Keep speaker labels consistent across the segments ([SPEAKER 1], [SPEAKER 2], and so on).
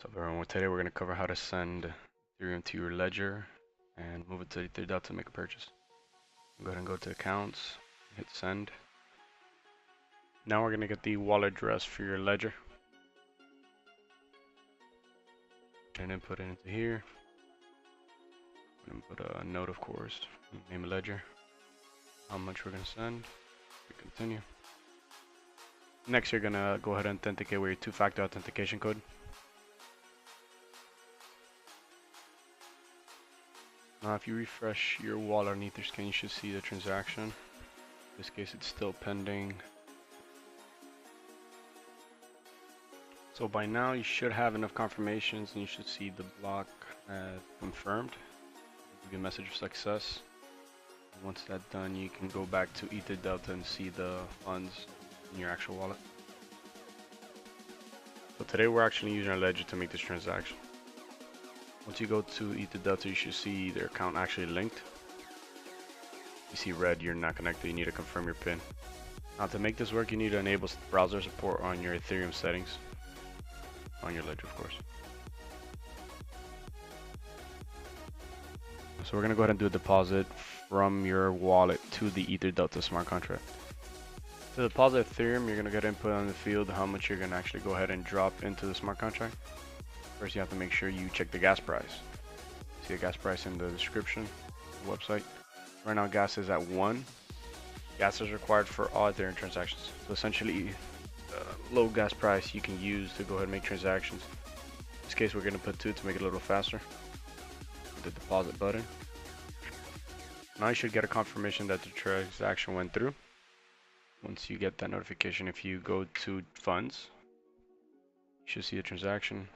[SPEAKER 1] So everyone, today we're going to cover how to send Ethereum to your ledger and move it to EtherDelta to make a purchase. Go ahead and go to accounts, hit send. Now we're going to get the wallet address for your ledger and input it into here. I'm going to put a note, of course, name a ledger, how much we're going to send, continue. Next, you're going to go ahead and authenticate with your two-factor authentication code. Now if you refresh your wallet on Etherscan, you should see the transaction. In this case, it's still pending. So by now you should have enough confirmations and you should see the block confirmed. It'll give you a message of success. And once that's done, you can go back to EtherDelta and see the funds in your actual wallet. So today we're actually using our ledger to make this transaction. Once you go to EtherDelta, you should see their account actually linked. You see red, you're not connected, you need to confirm your PIN. Now to make this work, you need to enable browser support on your Ethereum settings. On your ledger, of course. So we're going to go ahead and do a deposit from your wallet to the EtherDelta smart contract. To deposit Ethereum, you're going to get input on the field how much you're going to actually go ahead and drop into the smart contract. First, you have to make sure you check the gas price. See the gas price in the description of the website. Right now, gas is at 1. Gas is required for all Ethereum transactions. So essentially, low gas price you can use to go ahead and make transactions. In this case, we're going to put 2 to make it a little faster. The deposit button. Now you should get a confirmation that the transaction went through. Once you get that notification, if you go to funds, you should see the transaction.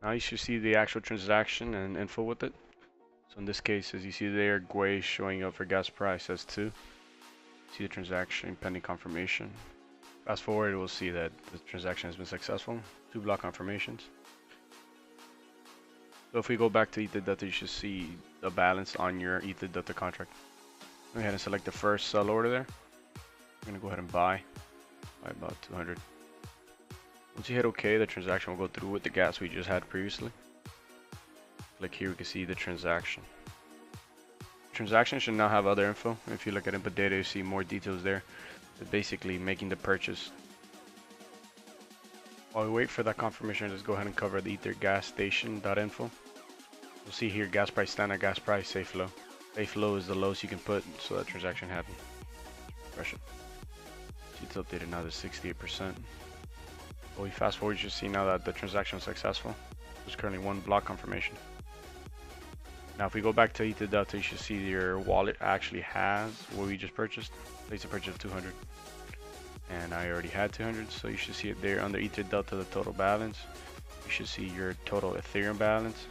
[SPEAKER 1] Now you should see the actual transaction and info with it. So in this case, as you see there, Gwei showing up for gas price as 2. See the transaction pending confirmation. Fast forward, we'll see that the transaction has been successful. 2 block confirmations. So if we go back to EtherDelta, you should see the balance on your EtherDelta contract. Go ahead and select the first sell order there. I'm gonna go ahead and buy about 200. Once you hit OK, the transaction will go through with the gas we just had previously. Like here, we can see the transaction. Transaction should now have other info. If you look at input data, you see more details there. But basically making the purchase. While we wait for that confirmation, let's go ahead and cover the ether gas station.info. You'll see here gas price, standard gas price, safe low. Safe low is the lowest you can put so that transaction happen. Refresh it. See it's updated now to 68%. Well, we fast forward, you should see now that the transaction is successful. There's currently 1 block confirmation. Now if we go back to EtherDelta, you should see your wallet actually has what we just purchased. Place a purchase of 200. And I already had 200, so you should see it there under EtherDelta, the total balance. You should see your total Ethereum balance,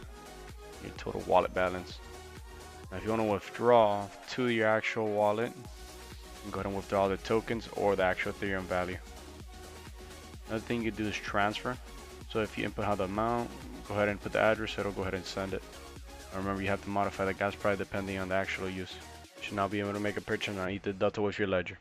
[SPEAKER 1] your total wallet balance. Now if you want to withdraw to your actual wallet, you can go ahead and withdraw the tokens or the actual Ethereum value. Another thing you can do is transfer. So if you input how the amount, go ahead and put the address, it'll go ahead and send it. Now remember, you have to modify the gas price depending on the actual use. You should now be able to make a purchase on EtherDelta with your ledger.